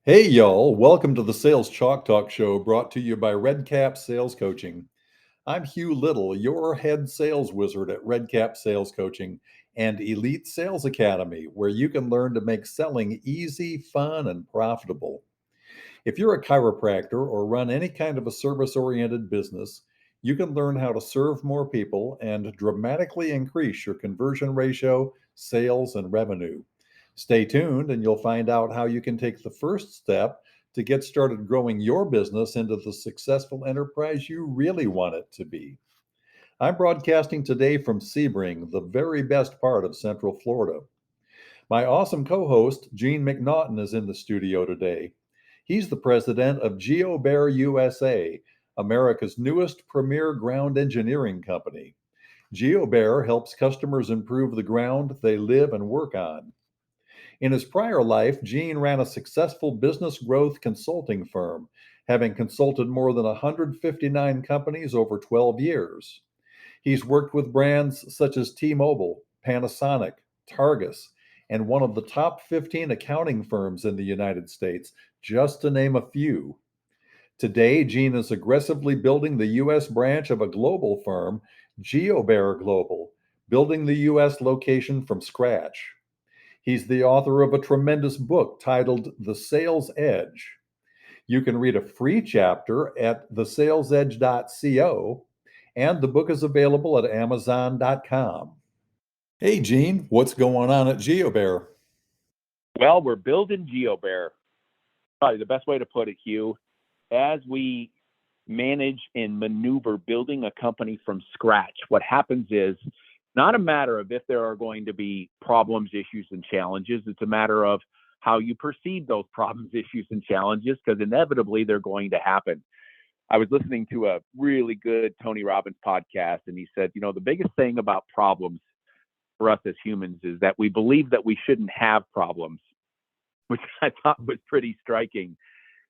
Hey, y'all. Welcome to the Sales Chalk Talk Show brought to you by Redcap Sales Coaching. I'm Hugh Little, your head sales wizard at Redcap Sales Coaching and Elite Sales Academy, where you can learn to make selling easy, fun, and profitable. If you're a chiropractor or run any kind of a service oriented business, you can learn how to serve more people and dramatically increase your conversion ratio, sales, and revenue. Stay tuned and you'll find out how you can take the first step to get started growing your business into the successful enterprise you really want it to be. I'm broadcasting today from Sebring, the very best part of Central Florida. My awesome co host, Gene McNaughton, is in the studio today. He's the president of GeoBear USA, America's newest premier ground engineering company. GeoBear helps customers improve the ground they live and work on. In his prior life, Gene ran a successful business growth consulting firm, having consulted more than 159 companies over 12 years. He's worked with brands such as T-Mobile, Panasonic, Targus, and one of the top 15 accounting firms in the United States, just to name a few. Today, Gene is aggressively building the U.S. branch of a global firm, GeoBear Global, building the U.S. location from scratch. He's the author of a tremendous book titled The Sales Edge. You can read a free chapter at thesalesedge.co, and the book is available at amazon.com. Hey, Gene, what's going on at GeoBear? Well, we're building GeoBear. Probably the best way to put it, Hugh. As we manage and maneuver building a company from scratch, what happens is not a matter of if there are going to be problems, issues, and challenges. It's a matter of how you perceive those problems, issues, and challenges, because inevitably they're going to happen. I was listening to a really good Tony Robbins podcast, and he said, the biggest thing about problems for us as humans is that we believe that we shouldn't have problems, which I thought was pretty striking.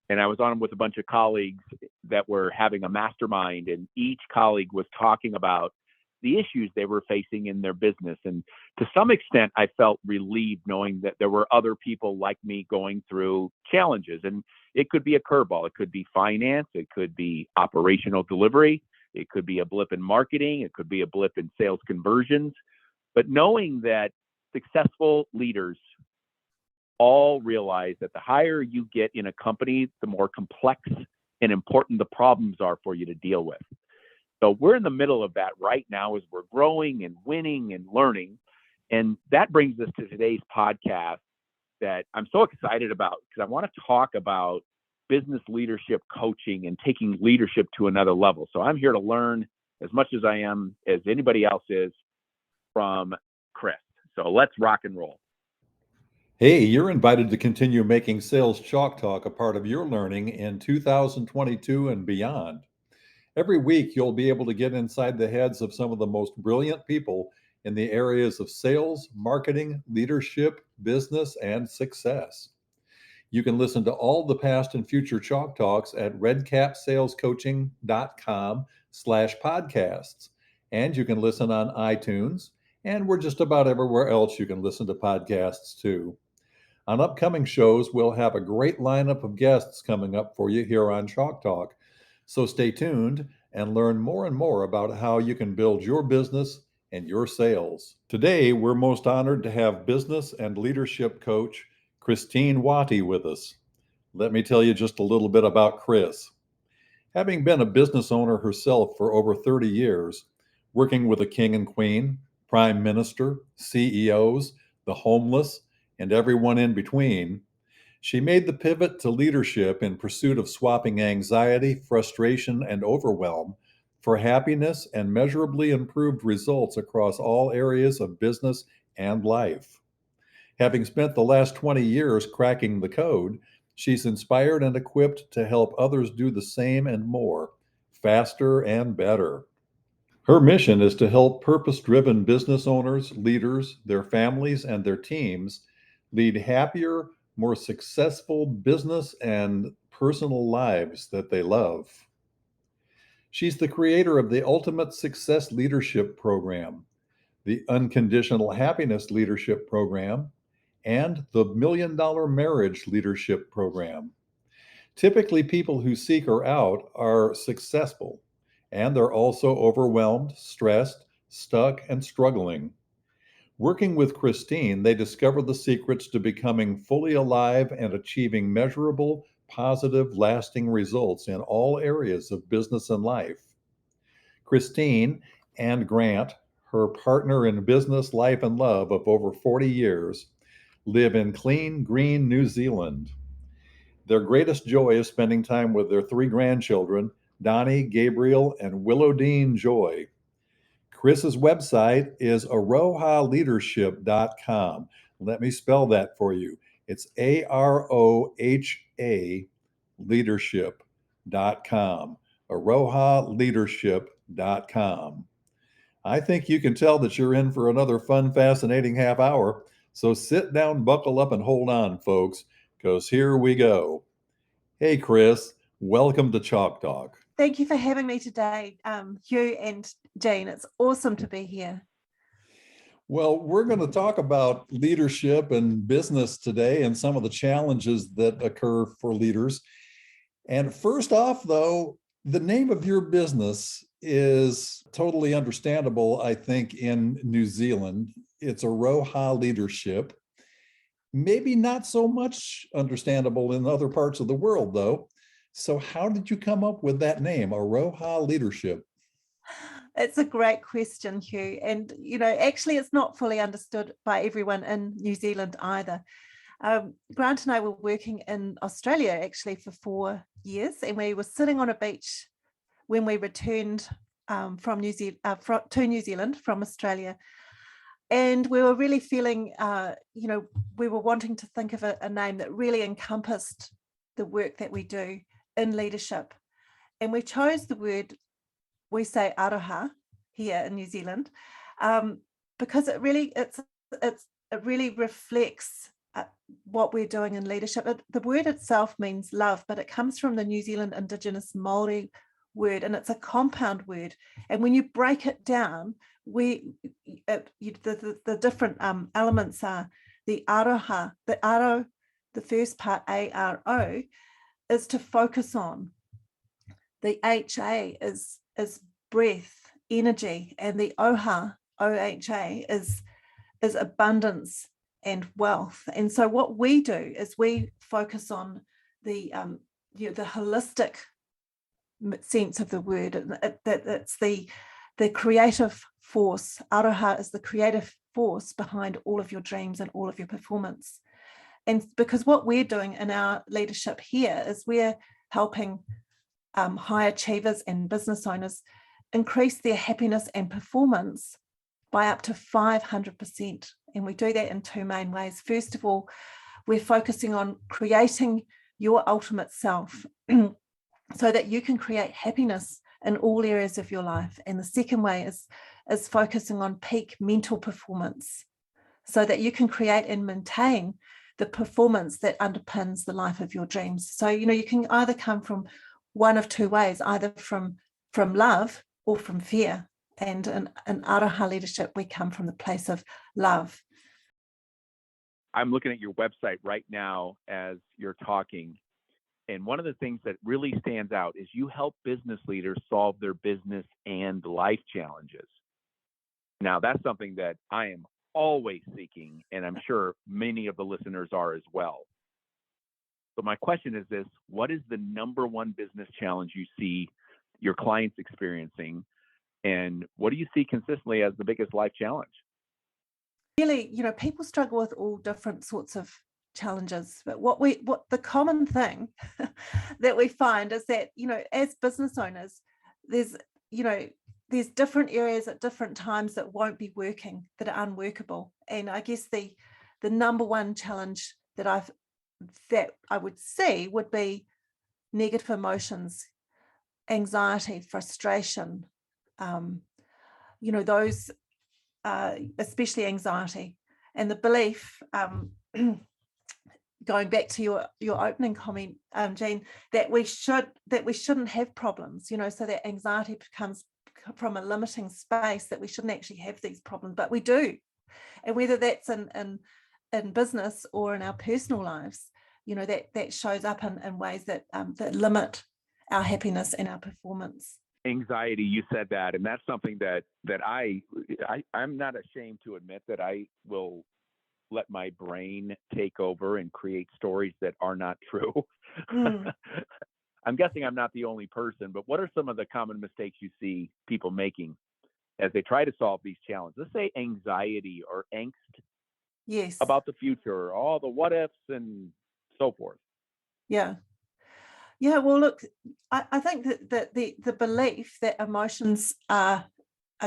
And I was on with a bunch of colleagues that were having a mastermind, and each colleague was talking about the issues they were facing in their business. And to some extent, I felt relieved knowing that there were other people like me going through challenges. And it could be a curveball. It could be finance. It could be operational delivery. It could be a blip in marketing. It could be a blip in sales conversions. But knowing that successful leaders all realize that the higher you get in a company, the more complex and important the problems are for you to deal with. So we're in the middle of that right now as we're growing and winning and learning. And that brings us to today's podcast that I'm so excited about, because I want to talk about business leadership coaching and taking leadership to another level. So I'm here to learn as much as I am, as anybody else is, from Chris. So let's rock and roll. Hey, you're invited to continue making Sales Chalk Talk a part of your learning in 2022 and beyond. Every week, you'll be able to get inside the heads of some of the most brilliant people in the areas of sales, marketing, leadership, business, and success. You can listen to all the past and future Chalk Talks at redcapsalescoaching.com/podcasts. And you can listen on iTunes, and we're just about everywhere else you can listen to podcasts too. On upcoming shows, we'll have a great lineup of guests coming up for you here on Chalk Talk. So stay tuned and learn more and more about how you can build your business and your sales. Today, we're most honored to have business and leadership coach Christine Watty with us. Let me tell you just a little bit about Chris. Having been a business owner herself for over 30 years, working with a king and queen, prime minister, CEOs, the homeless, and everyone in between, she made the pivot to leadership in pursuit of swapping anxiety, frustration, and overwhelm for happiness and measurably improved results across all areas of business and life. Having spent the last 20 years cracking the code, she's inspired and equipped to help others do the same and more, faster and better. Her mission is to help purpose-driven business owners, leaders, their families, and their teams lead happier, more successful business and personal lives that they love. She's the creator of the Ultimate Success Leadership Program, the Unconditional Happiness Leadership Program, and the $1 Million Marriage Leadership Program. Typically, people who seek her out are successful, and they're also overwhelmed, stressed, stuck, and struggling. Working with Christine, they discovered the secrets to becoming fully alive and achieving measurable, positive, lasting results in all areas of business and life. Christine and Grant, her partner in business, life, and love of over 40 years, live in clean, green New Zealand. Their greatest joy is spending time with their 3 grandchildren, Donnie, Gabriel, and Willowdean Joy. Chris's website is arohaleadership.com. Let me spell that for you. It's AROHA leadership.com. arohaleadership.com. I think you can tell that you're in for another fun, fascinating half hour. So sit down, buckle up, and hold on, folks, because here we go. Hey, Chris, welcome to Chalk Talk. Thank you for having me today, Hugh and Jean. It's awesome to be here. Well, we're going to talk about leadership and business today and some of the challenges that occur for leaders. And first off, though, the name of your business is totally understandable, I think, in New Zealand. It's Aroha Leadership. Maybe not so much understandable in other parts of the world, though. So how did you come up with that name, Aroha Leadership? It's a great question, Hugh. And, actually, it's not fully understood by everyone in New Zealand either. Grant and I were working in Australia, actually, for 4 years. And we were sitting on a beach when we returned to New Zealand from Australia. And we were really feeling, we were wanting to think of a name that really encompassed the work that we do in leadership. And we chose the word, we say aroha here in New Zealand, because it really reflects what we're doing in leadership. The word itself means love, but it comes from the New Zealand Indigenous Māori word, and it's a compound word. And when you break it down, the different elements are the aroha, the aro, the first part, A-R-O, is to focus on. The H-A is breath, energy, and the oha, O-H-A, is abundance and wealth. And so what we do is we focus on the holistic sense of the word. It's the creative force. Aroha is the creative force behind all of your dreams and all of your performance. And because what we're doing in our leadership here is we're helping high achievers and business owners increase their happiness and performance by up to 500%. And we do that in 2 main ways. First of all, we're focusing on creating your ultimate self so that you can create happiness in all areas of your life. And the second way is focusing on peak mental performance so that you can create and maintain the performance that underpins the life of your dreams. So, you can either come from one of 2 ways, either from love or from fear. And in Aroha Leadership, we come from the place of love. I'm looking at your website right now as you're talking. And one of the things that really stands out is you help business leaders solve their business and life challenges. Now, that's something that I am always seeking, and I'm sure many of the listeners are as well. But my question is this: what is the number one business challenge you see your clients experiencing? And what do you see consistently as the biggest life challenge? Really, people struggle with all different sorts of challenges. But what the common thing that we find is that, as business owners, there's different areas at different times that won't be working, that are unworkable. And I guess the number one challenge that I would see would be negative emotions, anxiety, frustration, those, especially anxiety, and the belief, going back to your opening comment, Jean, that we shouldn't have problems, so that anxiety comes from a limiting space, that we shouldn't actually have these problems, but we do. And whether that's in in business or in our personal lives, that shows up in ways that limit our happiness and our performance. Anxiety, you said that, and that's something that I'm not ashamed to admit that I will let my brain take over and create stories that are not true. I'm guessing I'm not the only person, but what are some of the common mistakes you see people making as they try to solve these challenges? Let's say anxiety or angst about the future, all the what ifs and so forth. Yeah. Well, look, I think that the belief that emotions are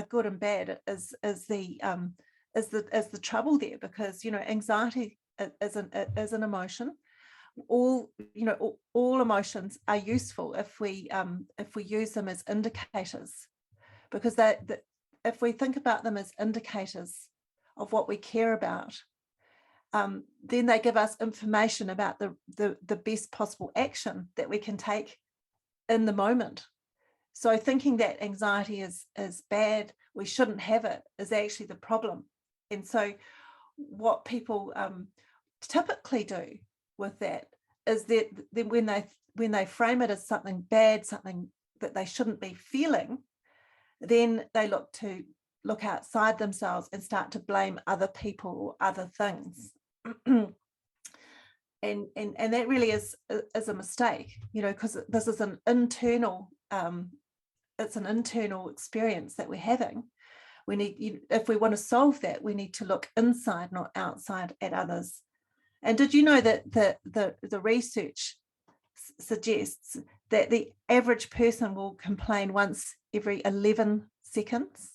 good and bad is the trouble there, because anxiety is an emotion. All emotions are useful if we use them as indicators, because if we think about them as indicators of what we care about, then they give us information about the best possible action that we can take in the moment. So thinking that anxiety is bad, we shouldn't have it, is actually the problem. And so what people typically do with that is that when they frame it as something bad, something that they shouldn't be feeling, then they look outside themselves and start to blame other people or other things. and that really is a mistake, because this is an internal experience that we're having. We need, if we want to solve that, we need to look inside, not outside, at others. And did you know that the research suggests that the average person will complain once every 11 seconds?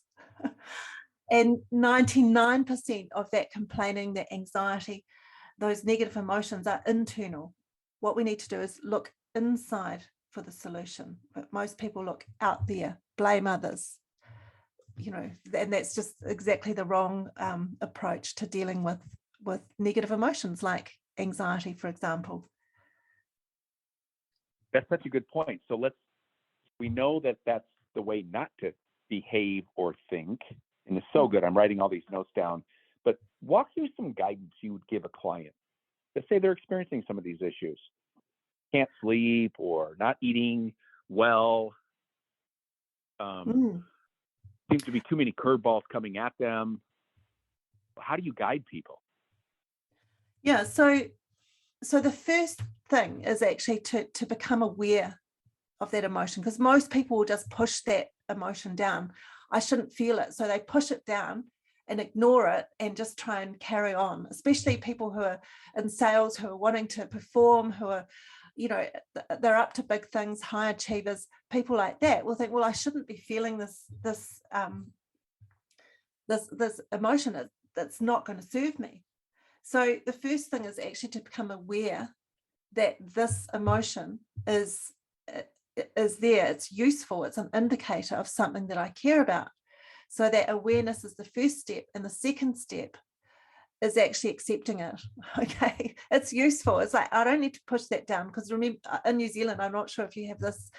And 99% of that complaining, that anxiety, those negative emotions are internal. What we need to do is look inside for the solution. But most people look out there, blame others, and that's just exactly the wrong approach to dealing with negative emotions like anxiety, for example. That's such a good point. So we know that that's the way not to behave or think. And it's so good. I'm writing all these notes down. But walk through some guidance you would give a client. Let's say they're experiencing some of these issues. Can't sleep or not eating well. Seems to be too many curveballs coming at them. How do you guide people? Yeah, so the first thing is actually to become aware of that emotion, because most people will just push that emotion down. I shouldn't feel it. So they push it down and ignore it and just try and carry on, especially people who are in sales, who are wanting to perform, who are, they're up to big things, high achievers. People like that will think, well, I shouldn't be feeling this emotion. That's not going to serve me. So the first thing is actually to become aware that this emotion is there, it's useful, it's an indicator of something that I care about. So that awareness is the first step, and the second step is actually accepting it. Okay, it's useful. It's like, I don't need to push that down, because remember, in New Zealand, I'm not sure if you have this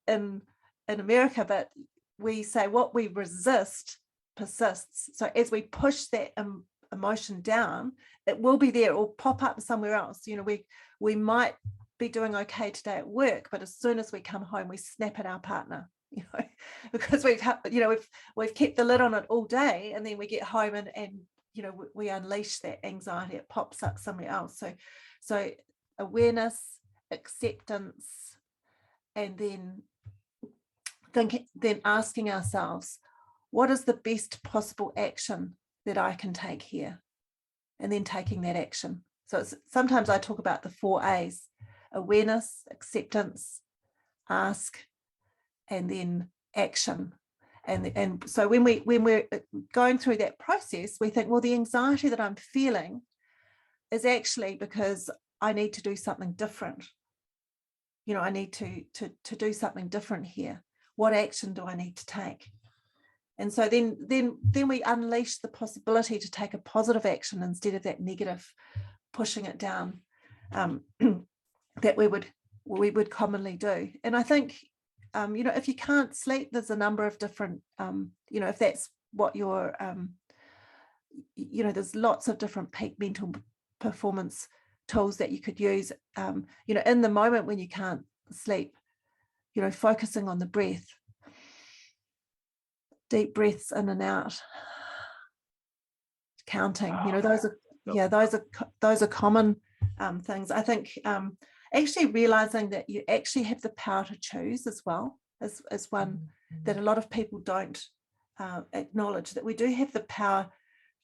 in America, but we say what we resist persists. So as we push that emotion down, it will be there, it will pop up somewhere else. We might be doing okay today at work, but as soon as we come home, we snap at our partner, because we've kept the lid on it all day, and then we get home and we unleash that anxiety. It pops up somewhere else. So awareness, acceptance, and then asking ourselves, what is the best possible action that I can take here? And then taking that action. So sometimes I talk about the 4 A's: awareness, acceptance, ask, and then action. And so when we're going through that process, we think, well, the anxiety that I'm feeling is actually because I need to do something different. I need to do something different here. What action do I need to take? And so then we unleash the possibility to take a positive action instead of that negative, pushing it down, that we would commonly do. And I think, if you can't sleep, there's a number of different, if that's what your there's lots of different peak mental performance tools that you could use, in the moment when you can't sleep, focusing on the breath, deep breaths in and out, counting, those are common things. I think actually realizing that you actually have the power to choose as well is one that a lot of people don't acknowledge, that we do have the power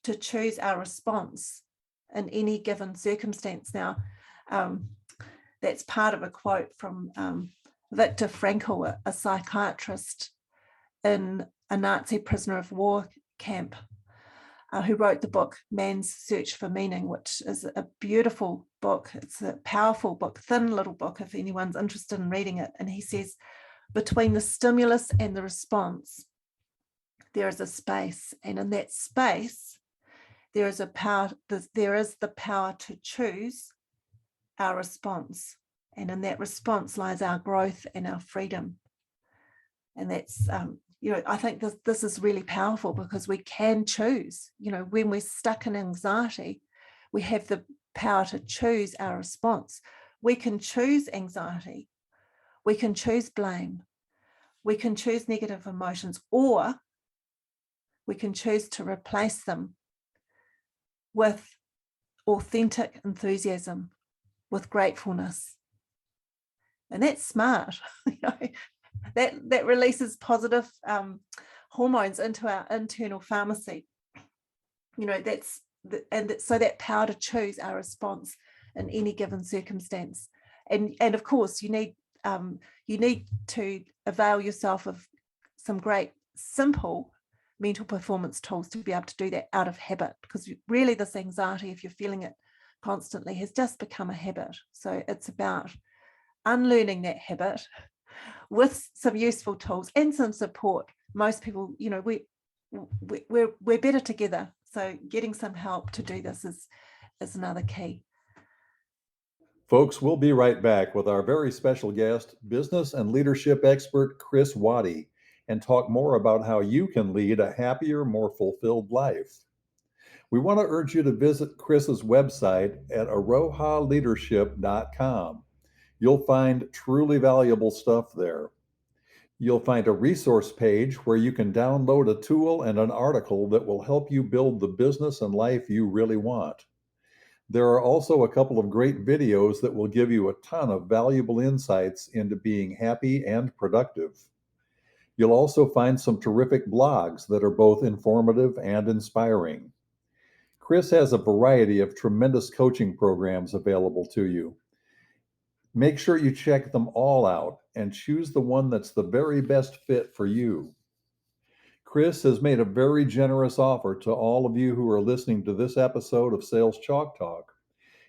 to choose our response in any given circumstance. Now, that's part of a quote from Viktor Frankl, a psychiatrist in a Nazi prisoner of war camp, who wrote the book Man's Search for Meaning, which is a beautiful book. It's a powerful book, thin little book, if anyone's interested in reading it. And he says, between the stimulus and the response, there is a space. And in that space, there is the power to choose our response. And in that response lies our growth and our freedom. And that's, I think this is really powerful, because we can choose. When we're stuck in anxiety, we have the power to choose our response. We can choose anxiety. We can choose blame. We can choose negative emotions, or we can choose to replace them with authentic enthusiasm, with gratefulness. And that's smart. That releases positive hormones into our internal pharmacy. So that power to choose our response in any given circumstance. And of course, you need to avail yourself of some great simple mental performance tools to be able to do that out of habit, because really this anxiety, if you're feeling it constantly, has just become a habit. So it's about unlearning that habit with some useful tools and some support. Most people, we're better together. So getting some help to do this is another key. Folks, we'll be right back with our very special guest, business and leadership expert Chris Watty, and talk more about how you can lead a happier, more fulfilled life. We want to urge you to visit Chris's website at arohaleadership.com. You'll find truly valuable stuff there. You'll find a resource page where you can download a tool and an article that will help you build the business and life you really want. There are also a couple of great videos that will give you a ton of valuable insights into being happy and productive. You'll also find some terrific blogs that are both informative and inspiring. Chris has a variety of tremendous coaching programs available to you. Make sure you check them all out and choose the one that's the very best fit for you. Chris has made a very generous offer to all of you who are listening to this episode of Sales Chalk Talk.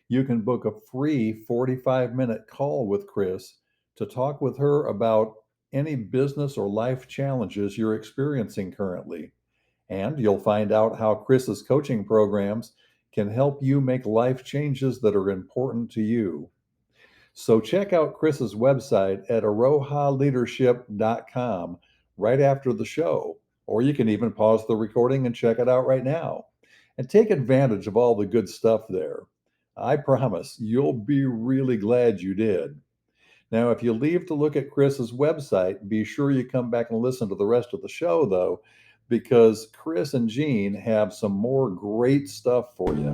You can book a free 45-minute call with Chris to talk with her about any business or life challenges you're experiencing currently. And you'll find out how Chris's coaching programs can help you make life changes that are important to you. So check out Chris's website at arohaleadership.com right after the show, or you can even pause the recording and check it out right now. And take advantage of all the good stuff there. I promise you'll be really glad you did. Now, if you leave to look at Chris's website, be sure you come back and listen to the rest of the show, though, because Chris and Jean have some more great stuff for you.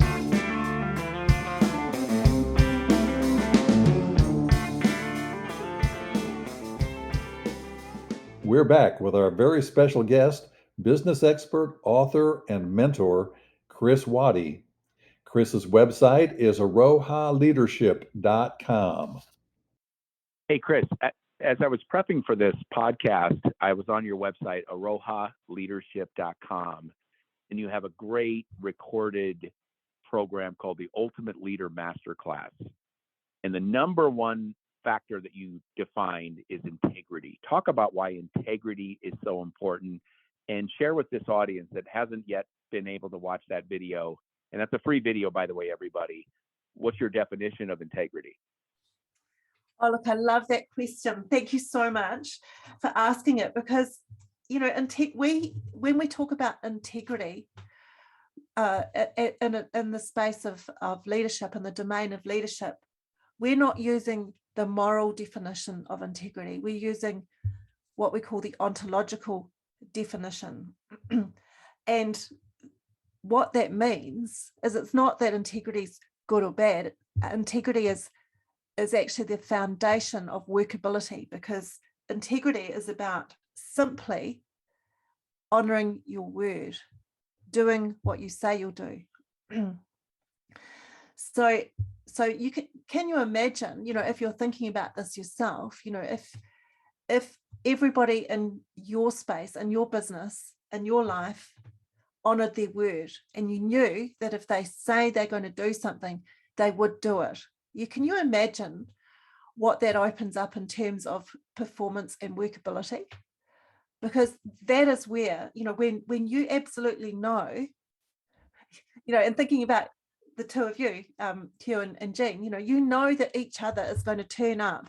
We're back with our very special guest, business expert, author, and mentor, Chris Watty. Chris's website is arohaleadership.com. Hey, Chris, as I was prepping for this podcast, I was on your website, arohaleadership.com, and you have a great recorded program called the Ultimate Leader Masterclass. And the number one factor that you defined is integrity. Talk about why integrity is so important, and share with this audience that hasn't yet been able to watch that video, and that's a free video, by the way, everybody. What's your definition of integrity? Oh, look, I love that question. Thank you so much for asking it, because, when we talk about integrity, in the space of leadership, in the domain of leadership, we're not using the moral definition of integrity. We're using what we call the ontological definition. And what that means is it's not that integrity is good or bad. Integrity is actually the foundation of workability, because integrity is about simply honoring your word, doing what you say you'll do. So you can you imagine, if you're thinking about this yourself, if everybody in your space, in your business, in your life honored their word, and you knew that if they say they're going to do something, they would do it. Can you imagine what that opens up in terms of performance and workability? Because that is where, when you absolutely know, and thinking about the two of you, Hugh and Jean, you know that each other is going to turn up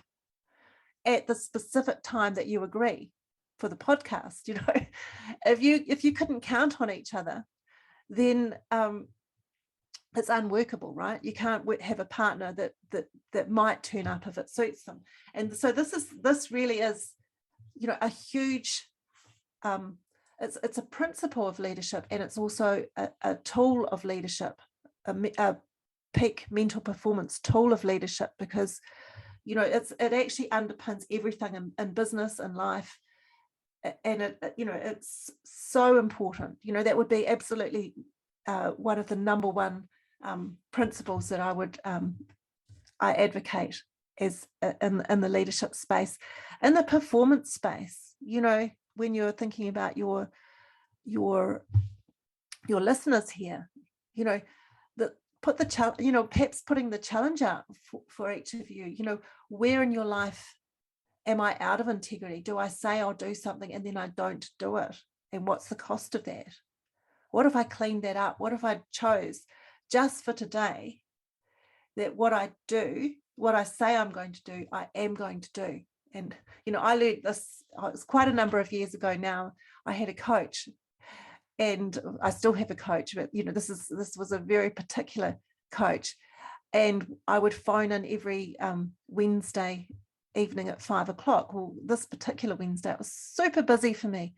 at the specific time that you agree for the podcast. If you couldn't count on each other, then it's unworkable, right? You can't have a partner that might turn up if it suits them. And so this really is, a huge, it's a principle of leadership, and it's also a tool of leadership, a peak mental performance tool of leadership, because it actually underpins everything in business and life, and it's so important. That would be absolutely one of the number one principles that I advocate as in the leadership space. In the performance space, when you're thinking about your listeners here, put the challenge, perhaps putting the challenge out for each of you, where in your life am I out of integrity? Do I say I'll do something and then I don't do it? And what's the cost of that? What if I cleaned that up? What if I chose just for today that what I do, what I say I'm going to do, I am going to do? And, I learned this, it was quite a number of years ago now. I had a coach, and I still have a coach, but, this was a very particular coach. And I would phone in every Wednesday evening at 5:00. Well, this particular Wednesday, it was super busy for me.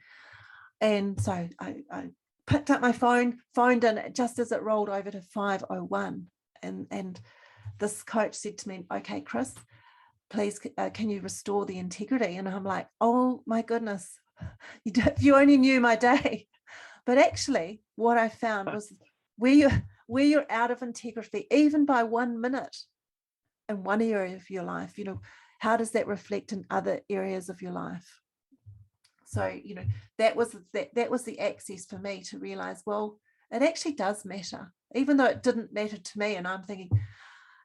And so I picked up my phone, phoned in just as it rolled over to 5:01. And this coach said to me, "Okay, Chris, please, can you restore the integrity?" And I'm like, oh my goodness, if you only knew my day. But actually what I found was where you're out of integrity, even by 1 minute in one area of your life, how does that reflect in other areas of your life? So, that was the access for me to realize, well, it actually does matter, even though it didn't matter to me. And I'm thinking,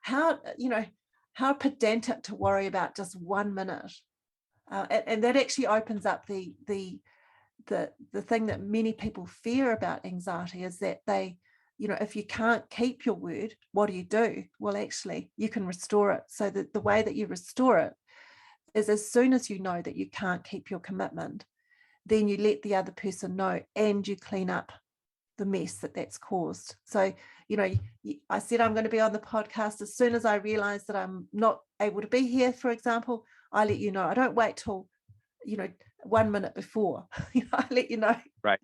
how pedantic to worry about just 1 minute. And that actually opens up the thing that many people fear about anxiety, is that they, if you can't keep your word, what do? Well, actually, you can restore it. So that the way that you restore it is, as soon as you know that you can't keep your commitment, then you let the other person know, and you clean up the mess that's caused. So, I said I'm going to be on the podcast. As soon as I realize that I'm not able to be here, for example, I let you know. I don't wait till 1 minute before. I let you know. Right.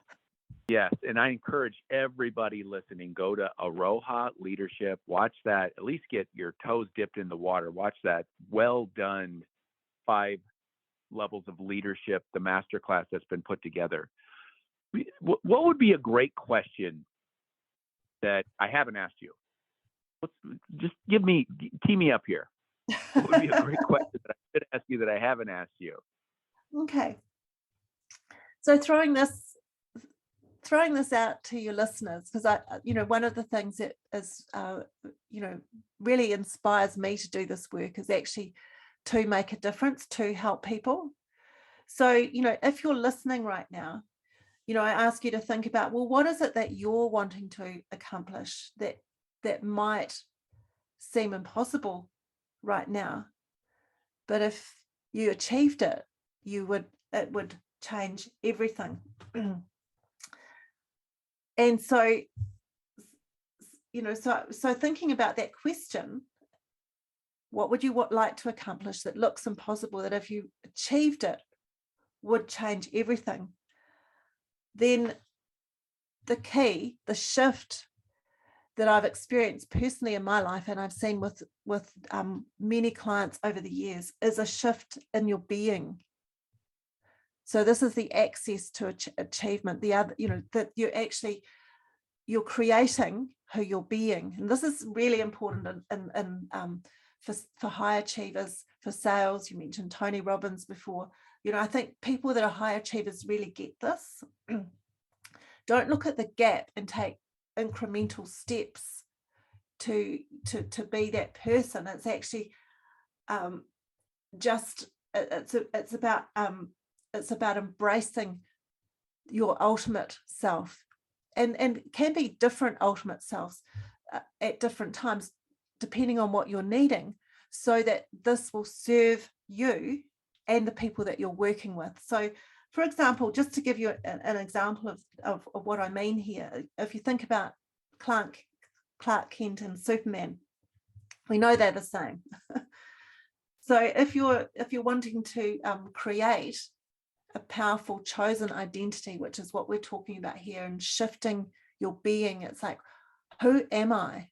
Yes. And I encourage everybody listening, go to Aroha Leadership, watch that, at least get your toes dipped in the water, watch that well done 5 levels of leadership, the masterclass that's been put together. What would be a great question that I haven't asked you? Just tee me up here. What would be a great question that I should ask you that I haven't asked you? Okay. So throwing this out to your listeners, because one of the things that is, really inspires me to do this work is actually to make a difference, to help people. So, if you're listening right now, I ask you to think about, well, what is it that you're wanting to accomplish that might seem impossible right now, but if you achieved it, it would change everything. And so so thinking about that question, what would you like to accomplish that looks impossible, that if you achieved it would change everything? Then the shift that I've experienced personally in my life, and I've seen with many clients over the years, is a shift in your being. So this is the access to achievement. The other, that you're creating who you're being, and this is really important for high achievers, for sales. You mentioned Tony Robbins before. I think people that are high achievers really get this. Don't look at the gap and take incremental steps to be that person. It's actually it's about embracing your ultimate self, and can be different ultimate selves at different times depending on what you're needing, so that this will serve you and the people that you're working with. So for example, just to give you an example of what I mean here, if you think about Clark Kent and Superman, we know they're the same. So if you're wanting to create a powerful chosen identity, which is what we're talking about here, and shifting your being, it's like, who am I?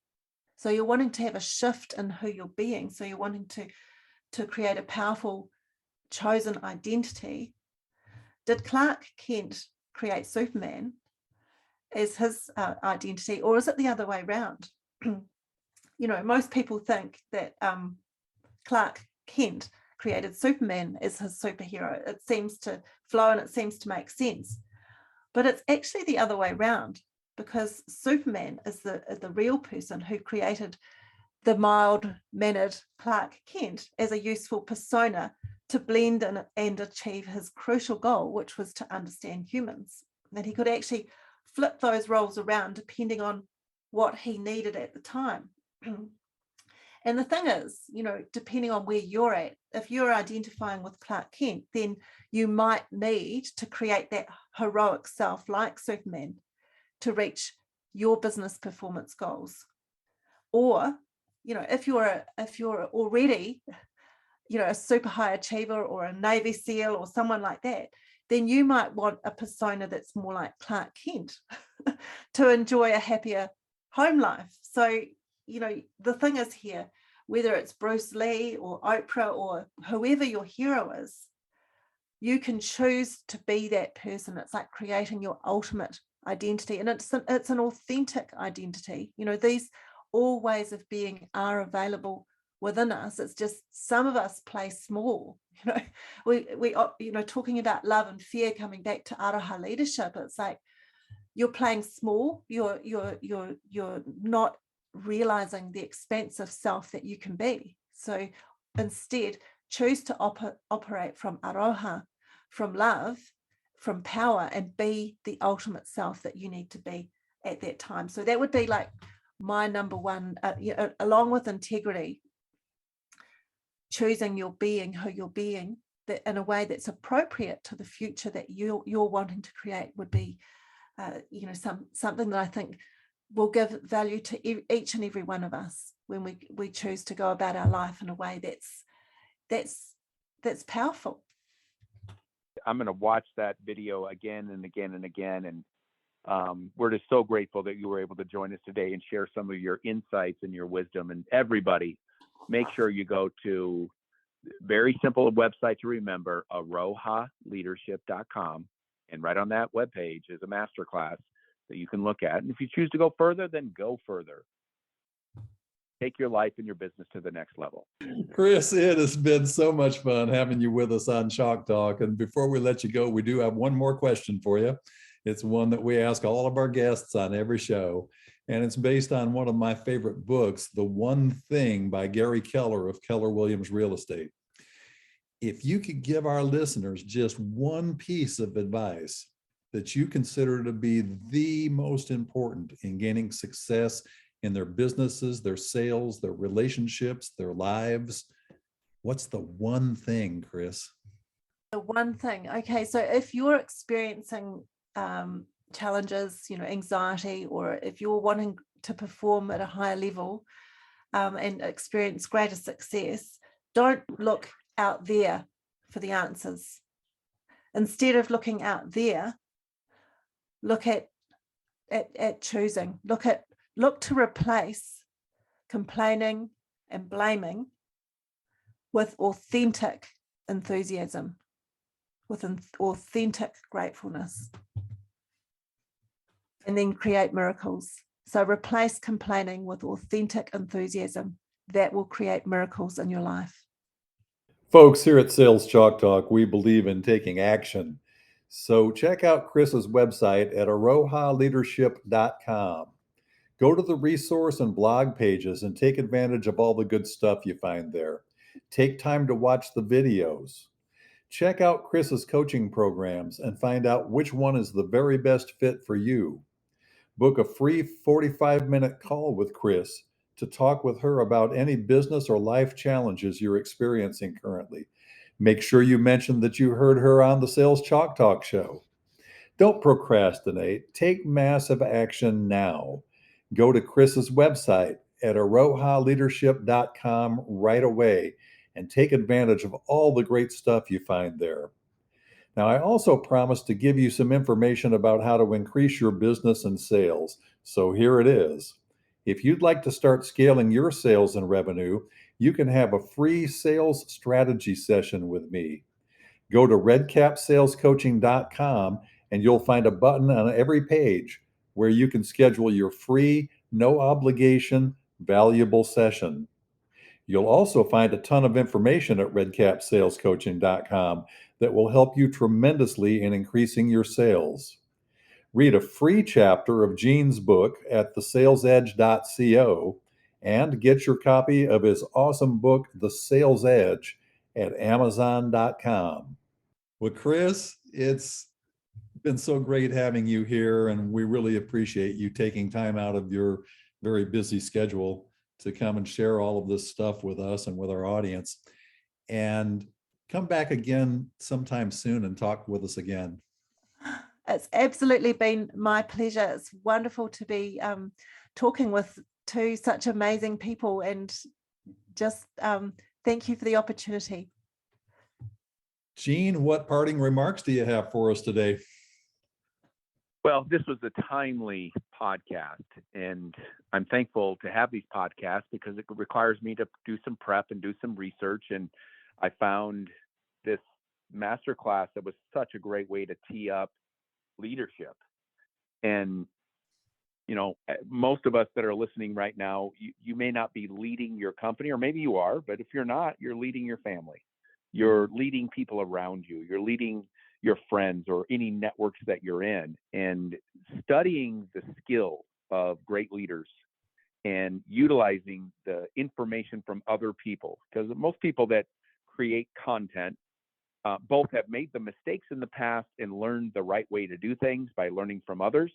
So you're wanting to have a shift in who you're being. So you're wanting to create a powerful chosen identity. Did Clark Kent create Superman as his identity, or is it the other way around? Most people think that Clark Kent created Superman as his superhero. It seems to flow and it seems to make sense. But it's actually the other way around, because Superman is the real person who created the mild-mannered Clark Kent as a useful persona to blend in and achieve his crucial goal, which was to understand humans. That he could actually flip those roles around depending on what he needed at the time. And the thing is, depending on where you're at, if you're identifying with Clark Kent, then you might need to create that heroic self like Superman to reach your business performance goals. Or, if you're already a super high achiever or a Navy SEAL or someone like that, then you might want a persona that's more like Clark Kent to enjoy a happier home life. So, the thing is here, whether it's Bruce Lee or Oprah or whoever your hero is, you can choose to be that person. It's like creating your ultimate identity, and it's an authentic identity. These all ways of being are available within us. It's just some of us play small. We talking about love and fear, coming back to Aroha leadership, it's like you're playing small. You're not realizing the expansive self that you can be. So instead, choose to operate from Aroha, from love, from power, and be the ultimate self that you need to be at that time. So that would be like my number one, along with integrity, choosing your being, who you're being, that in a way that's appropriate to the future that you're wanting to create, would be something that I think will give value to each and every one of us when we choose to go about our life in a way that's powerful. I'm going to watch that video again and again and again. And we're just so grateful that you were able to join us today and share some of your insights and your wisdom. And everybody, make sure you go to very simple website to remember, arohaleadership.com. And right on that webpage is a masterclass that you can look at. And if you choose to go further, then go further. Take your life and your business to the next level. Chris, it has been so much fun having you with us on Chalk Talk. And before we let you go, we do have one more question for you. It's one that we ask all of our guests on every show. And it's based on one of my favorite books, The One Thing by Gary Keller of Keller Williams Real Estate. If you could give our listeners just one piece of advice that you consider to be the most important in gaining success in their businesses, their sales, their relationships, their lives, what's the one thing, Chris? The one thing. Okay, so if you're experiencing challenges, anxiety, or if you're wanting to perform at a higher level and experience greater success, don't look out there for the answers. Instead of looking out there, look at choosing. Look to replace complaining and blaming with authentic enthusiasm, with authentic gratefulness, and then create miracles. So replace complaining with authentic enthusiasm. That will create miracles in your life. Folks, here at Sales Chalk Talk, we believe in taking action. So check out Chris's website at arohaleadership.com. Go to the resource and blog pages and take advantage of all the good stuff you find there. Take time to watch the videos. Check out Chris's coaching programs and find out which one is the very best fit for you. Book a free 45-minute call with Chris to talk with her about any business or life challenges you're experiencing currently. Make sure you mention that you heard her on the Sales Chalk Talk show. Don't procrastinate. Take massive action now. Go to Chris's website at arohaleadership.com right away and take advantage of all the great stuff you find there. Now, I also promised to give you some information about how to increase your business and sales. So here it is. If you'd like to start scaling your sales and revenue, you can have a free sales strategy session with me. Go to redcapsalescoaching.com and you'll find a button on every page where you can schedule your free, no obligation, valuable session. You'll also find a ton of information at redcapsalescoaching.com that will help you tremendously in increasing your sales. Read a free chapter of Gene's book at thesalesedge.co and get your copy of his awesome book, The Sales Edge, at amazon.com. Well, Chris, it's been so great having you here, and we really appreciate you taking time out of your very busy schedule to come and share all of this stuff with us and with our audience. And come back again sometime soon and talk with us again. It's absolutely been my pleasure. It's wonderful to be talking with two such amazing people, and just thank you for the opportunity. Gene, what parting remarks do you have for us today? Well, this was a timely podcast, and I'm thankful to have these podcasts because it requires me to do some prep and do some research. And I found this masterclass that was such a great way to tee up leadership. And, you know, most of us that are listening right now, you may not be leading your company, or maybe you are, but if you're not, you're leading your family. You're leading people around you. You're leading your friends or any networks that you're in, and studying the skill of great leaders and utilizing the information from other people. Because most people that create content both have made the mistakes in the past and learned the right way to do things by learning from others.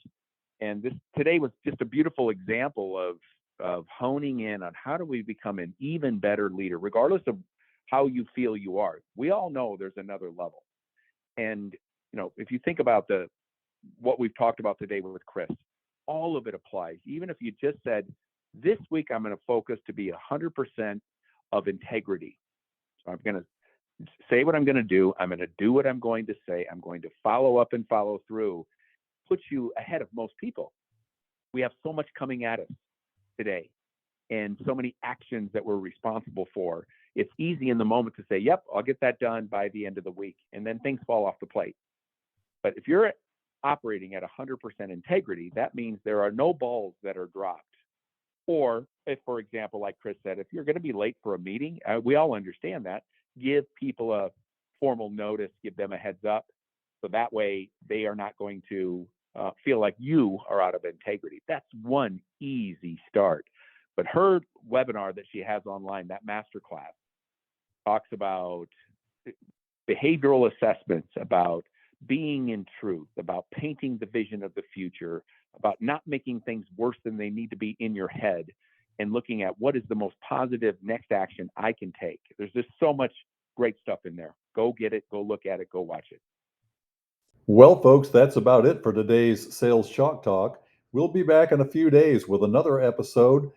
And this today was just a beautiful example of honing in on how do we become an even better leader, regardless of how you feel you are. We all know there's another level. And, you know, if you think about what we've talked about today with Chris, all of it applies. Even if you just said, this week I'm going to focus to be 100% of integrity. So I'm going to say what I'm going to do. I'm going to do what I'm going to say. I'm going to follow up and follow through. Puts you ahead of most people. We have so much coming at us today and so many actions that we're responsible for. It's easy in the moment to say, yep, I'll get that done by the end of the week. And then things fall off the plate. But if you're operating at 100% integrity, that means there are no balls that are dropped. Or if, for example, like Chris said, if you're going to be late for a meeting, we all understand that. Give people a formal notice, give them a heads up. So that way they are not going to feel like you are out of integrity. That's one easy start. But her webinar that she has online, that masterclass, talks about behavioral assessments, about being in truth, about painting the vision of the future, about not making things worse than they need to be in your head, and looking at what is the most positive next action I can take. There's just so much great stuff in there. Go get it, go look at it, go watch it. Well, folks, that's about it for today's Sales Chalk Talk. We'll be back in a few days with another episode.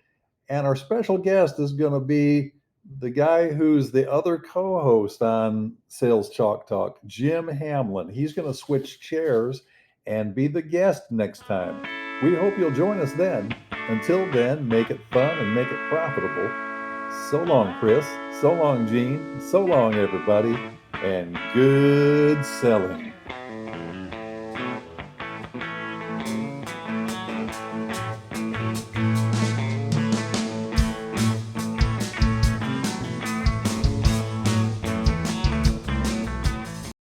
And our special guest is going to be the guy who's the other co-host on Sales Chalk Talk, Jim Hamlin. He's going to switch chairs and be the guest next time. We hope you'll join us then. Until then, make it fun and make it profitable. So long, Chris. So long, Gene. So long, everybody. And good selling.